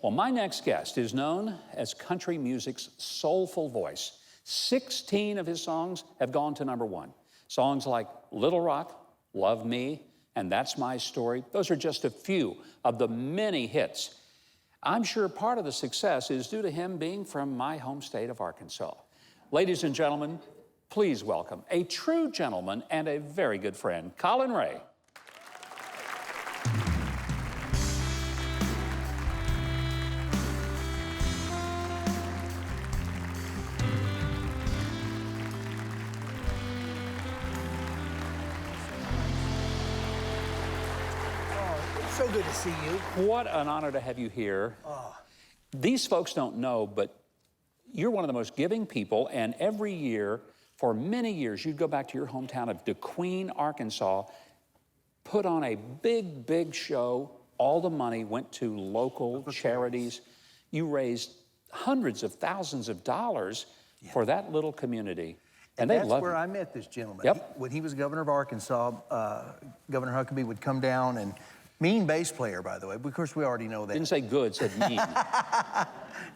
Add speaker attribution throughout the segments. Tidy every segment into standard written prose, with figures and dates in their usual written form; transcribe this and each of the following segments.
Speaker 1: Well, my next guest is known as country music's soulful voice. 16 of his songs have gone to #1. Songs like Little Rock, Love Me, and That's My Story. Those are just a few of the many hits. I'm sure part of the success is due to him being from my home state of Arkansas. Ladies and gentlemen, please welcome a true gentleman and a very good friend, Collin Raye.
Speaker 2: So good to see you.
Speaker 1: What an honor to have you here. These folks don't know, but you're one of the most giving people, and every year, for many years, you'd go back to your hometown of DeQueen, Arkansas, put on a big, big show. All the money went to local charities. You raised hundreds of thousands of dollars for that little community.
Speaker 2: And
Speaker 1: they
Speaker 2: that's
Speaker 1: love
Speaker 2: where
Speaker 1: you.
Speaker 2: I met this gentleman.
Speaker 1: Yep.
Speaker 2: When he was governor of Arkansas, Governor Huckabee would come down, and mean bass player, by the way. Of course, we already know that.
Speaker 1: Didn't say good, said mean.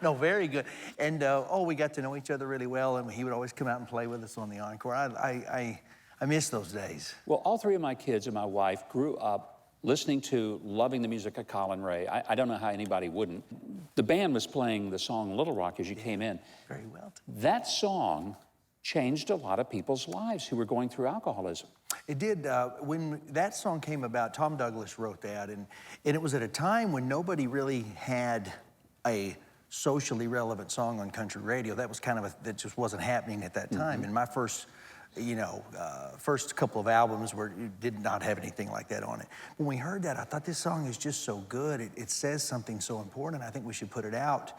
Speaker 2: No, very good. And we got to know each other really well, and he would always come out and play with us on the encore. I miss those days.
Speaker 1: Well, all three of my kids and my wife grew up listening to, loving the music of Collin Raye. I don't know how anybody wouldn't. The band was playing the song Little Rock as you came in.
Speaker 2: Very well.
Speaker 1: That song changed a lot of people's lives who were going through alcoholism.
Speaker 2: It did. When that song came about, Tom Douglas wrote that, and it was at a time when nobody really had a socially relevant song on country radio. That was kind of that just wasn't happening at that time. And my first, first couple of albums did not have anything like that on it. When we heard that, I thought this song is just so good. It says something so important. I think we should put it out.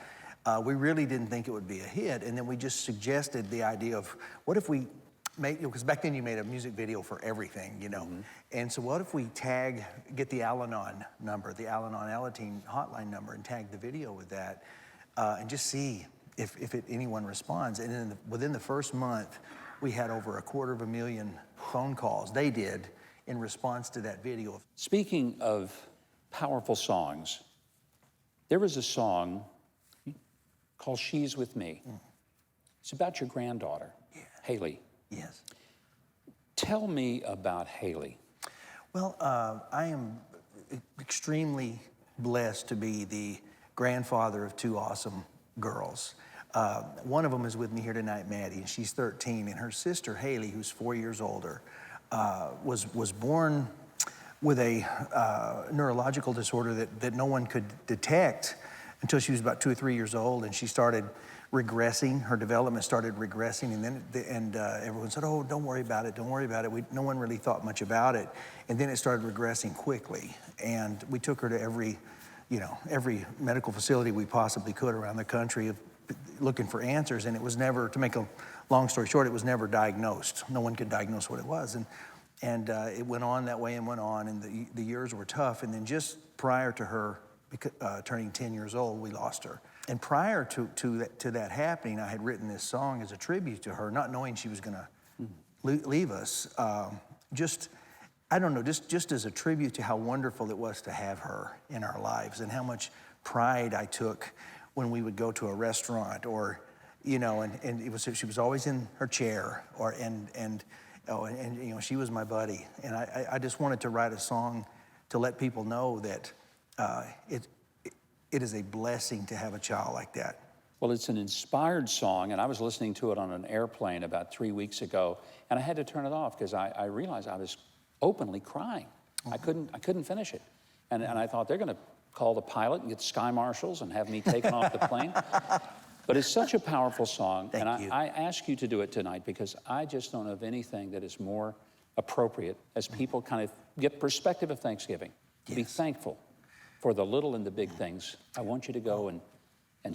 Speaker 2: We really didn't think it would be a hit, and then we just suggested the idea of what if we because back then you made a music video for everything, and so what if we get the Al-Anon number, the Al-Anon Alateen hotline number, and tag the video with that, and just see if anyone responds. And then within the first month, we had over 250,000 phone calls. They did in response to that video.
Speaker 1: Speaking of powerful songs, there was a song called She's With Me. It's about your granddaughter, Haley.
Speaker 2: Yes.
Speaker 1: Tell me about Haley.
Speaker 2: Well, I am extremely blessed to be the grandfather of two awesome girls. One of them is with me here tonight, Maddie, and she's 13, and her sister, Haley, who's 4 years older, was born with a neurological disorder that no one could detect until she was about 2 or 3 years old, and she started regressing. Her development started regressing, and everyone said, "Oh, don't worry about it. Don't worry about it." No one really thought much about it, and then it started regressing quickly. And we took her to every medical facility we possibly could around the country, looking for answers. And it was never, to make a long story short, it was never diagnosed. No one could diagnose what it was, and it went on that way and went on, and the years were tough. And then just prior to her turning 10 years old, we lost her. And prior to that happening, I had written this song as a tribute to her, not knowing she was going to leave us. I don't know, just as a tribute to how wonderful it was to have her in our lives, and how much pride I took when we would go to a restaurant, or and she was always in her chair, and she was my buddy. And I just wanted to write a song to let people know that it is a blessing to have a child like that.
Speaker 1: Well, it's an inspired song, and I was listening to it on an airplane about 3 weeks ago, and I had to turn it off because I realized I was openly crying. I couldn't finish it. And I thought they're going to call the pilot and get Sky Marshals and have me taken off the plane. But it's such a powerful song.
Speaker 2: Thank you.
Speaker 1: I ask you to do it tonight because I just don't know of anything that is more appropriate as people kind of get perspective of Thanksgiving. To be thankful for the little and the big things. I want you to go and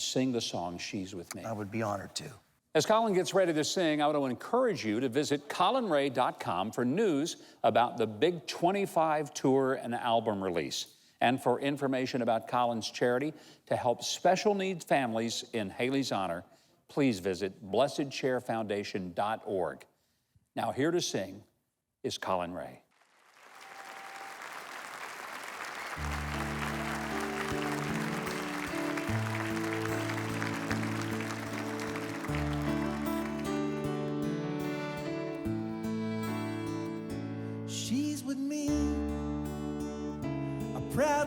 Speaker 1: sing the song, She's With Me.
Speaker 2: I would be honored to.
Speaker 1: As Collin gets ready to sing, I want to encourage you to visit CollinRaye.com for news about the Big 25 tour and album release, and for information about Collin's charity to help special needs families in Haley's honor. Please visit blessedchairfoundation.org. Now, here to sing is Collin Raye.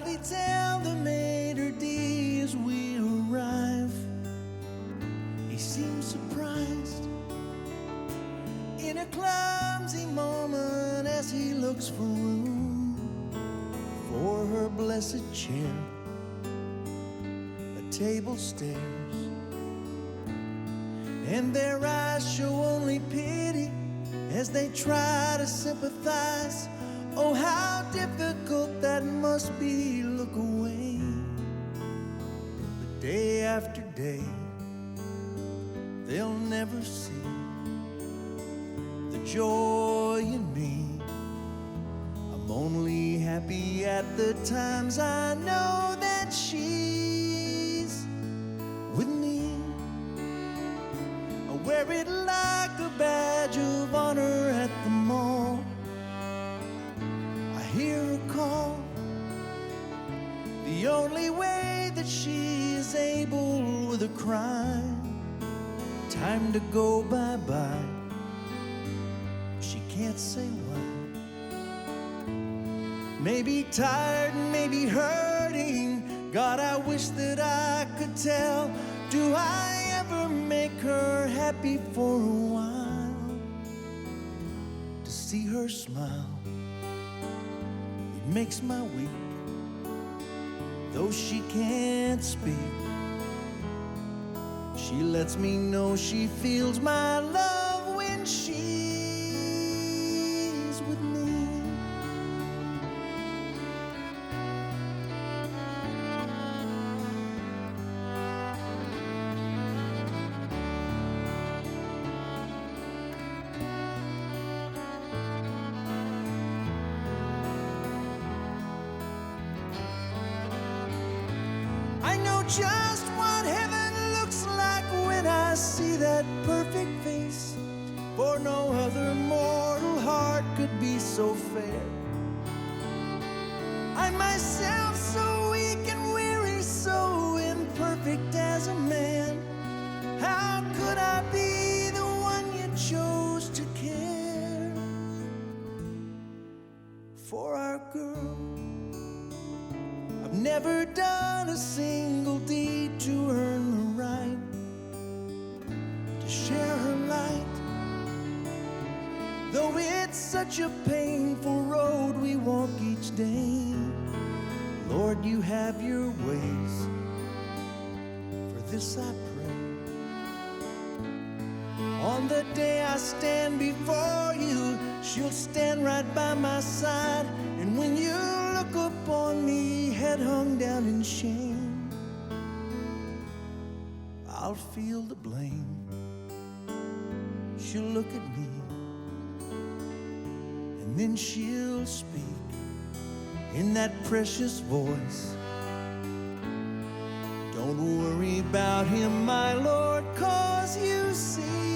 Speaker 2: proudly tell the maitre d' as we arrive. He seems surprised in a clumsy moment as he looks for room for her blessed chair. A table stares, and their eyes show only pity as they try to sympathize. Oh, how difficult that must be, look away. But day after day, they'll never see the joy in me. I'm only happy at the times I know that she's with me. I wear it like a badge of honor at the mall. I hear her call, the only way that she is able with a cry. Time to go bye-bye. She can't say why. Maybe tired, maybe hurting. God, I wish that I could tell. Do I ever make her happy for a while? To see her smile, it makes my week. Though she can't speak, she lets me know she feels my love when she's with me. I know just what heaven looks like when I see that perfect face, for no other mortal heart could be so fair. I myself so weak and weary, so imperfect as a man. How could I be the one you chose to care for our girl? I've never done a single deed to earn the right to share her light. Though it's such a painful road we walk each day, Lord, you have your ways. For this I pray. On the day I stand before you, she'll stand right by my side. And when you look upon me, head hung down in shame, I'll feel the blame. She'll look at me, and then she'll speak in that precious voice. Don't worry about him, my Lord, 'cause you see